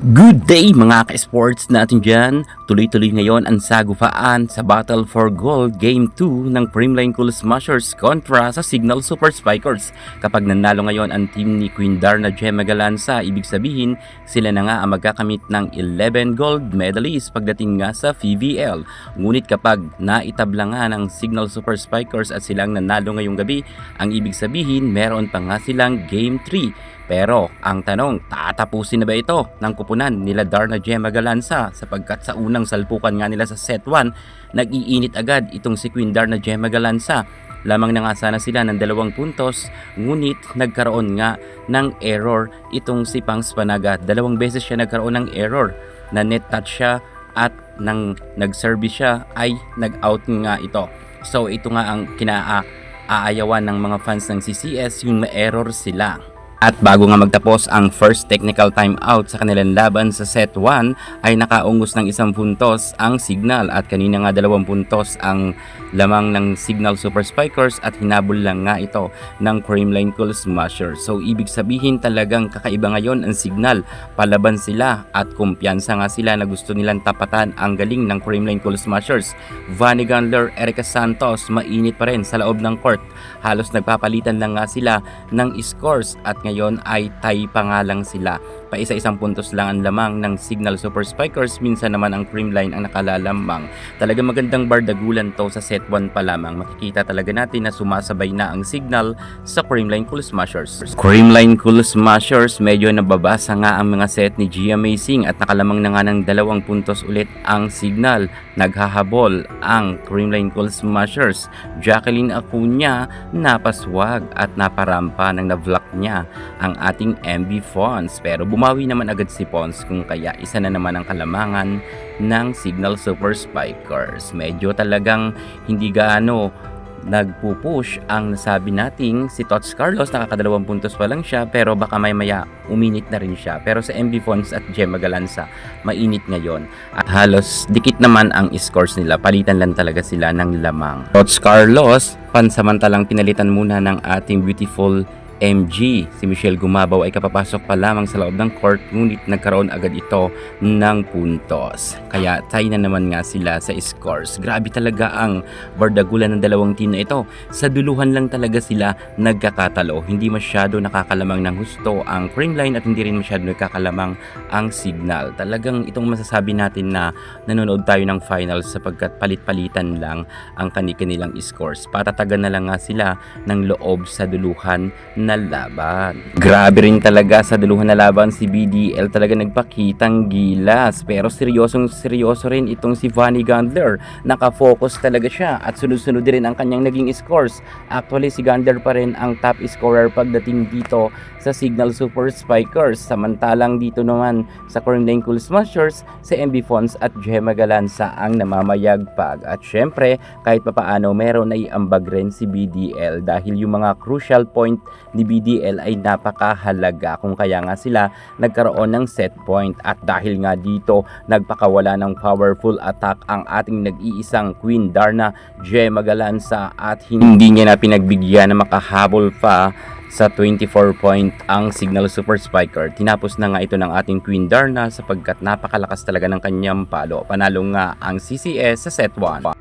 Good day mga ka-sports natin dyan. Tuloy-tuloy ngayon ang sagupaan sa Battle for Gold Game 2 ng Creamline Cool Smashers kontra sa Signal Super Spikers. Kapag nanalo ngayon ang team ni Queen Darna Gemma Galanza, ibig sabihin sila na nga ang magkakamit ng 11 gold medalists pagdating nga sa PVL. Ngunit kapag naitabla nga ng Signal Super Spikers at silang nanalo ngayong gabi, ang ibig sabihin meron pa nga silang Game 3. Pero ang tanong, tatapusin na ba ito ng kupunan nila Darna Gemma Galanza sapagkat sa unang salpukan nga nila sa set 1, nag-iinit agad itong si Queen Darna Gemma Galanza. Lamang na nga sana sila ng 2 puntos, ngunit nagkaroon nga ng error itong si Pangs Panaga. 2 beses siya nagkaroon ng error, na net touch siya at nang nag-service siya ay nag-out nga ito. So ito nga ang kinaayawan ng mga fans ng CCS, yung ma-error sila. At bago nga magtapos ang first technical timeout sa kanilang laban sa set 1 ay nakaungos ng 1 puntos ang Signal at kanina nga 2 puntos ang lamang ng Signal Super Spikers at hinabol lang nga ito ng Creamline Cool Smashers. So ibig sabihin talagang kakaiba ngayon ang Signal, palaban sila at kumpiyansa nga sila na gusto nilang tapatan ang galing ng Creamline Cool Smashers. Vanny Gandler, Erica Santos, mainit pa rin sa loob ng court. Halos nagpapalitan lang nga sila ng scores at ngayon ay tie pa nga lang sila. Paisa-isang puntos lang ang lamang ng Signal Super Spikers, minsan naman ang Creamline ang nakalalamang. Talaga magandang bardagulan to sa set 1 pa lamang. Makikita talaga natin na sumasabay na ang Signal sa Creamline Cool Smashers. Creamline Cool Smashers, medyo nababasa nga ang mga set ni Gia Amazing at nakalamang na nga ng 2 puntos ulit ang Signal. Naghahabol ang Creamline Cool Smashers. Jacqueline Acuña napaswag at naparampa ng na-vlog niya ang ating MB Fons, pero bumawi naman agad si Pons kung kaya isa na naman ang kalamangan ng Signal Super Spikers. Medyo talagang hindi gaano nagpupush ang nasabi nating si Tots Carlos, nakaka2 puntos pa lang siya pero baka maya uminit na rin siya. Pero sa MB Fons at Gemma Galanza, mainit ngayon at halos dikit naman ang scores nila, palitan lang talaga sila ng lamang. Tots Carlos pansamantalang pinalitan muna ng ating beautiful MG. Si Michelle Gumabaw ay kapapasok pa lamang sa loob ng court, ngunit nagkaroon agad ito ng puntos. Kaya tie na naman nga sila sa scores. Grabe talaga ang bardagulan ng dalawang team na ito. Sa duluhan lang talaga sila nagkakatalo. Hindi masyado nakakalamang ng husto ang Creamline at hindi rin masyado nagkakalamang ang Signal. Talagang itong masasabi natin na nanonood tayo ng finals sapagkat palit-palitan lang ang kanilang scores. Patatagan na lang nga sila ng loob sa duluhan na laban. Grabe rin talaga sa duluhan na laban si BDL, talaga nagpakitang gilas, pero seryoso rin itong si Vanny Gandler. Nakafocus talaga siya at sunod-sunod din ang kanyang naging scores. Actually si Gandler pa rin ang top scorer pagdating dito sa Signal Super Spikers, samantalang dito naman sa Creamline Cool Smashers, si MB Fons at Gemma Galanza ang namamayagpag. At syempre kahit papaano meron ay ambag rin si BDL dahil yung mga crucial point ni BDL ay napakahalaga, kung kaya nga sila nagkaroon ng set point. At dahil nga dito nagpakawala ng powerful attack ang ating nag-iisang Queen Darna Gemma Galanza at hindi niya na pinagbigyan na makahabol pa sa 24 point ang Signal Super Spiker. Tinapos na nga ito ng ating Queen Darna sapagkat napakalakas talaga ng kanyang palo. Panalo nga ang CCS sa set 1.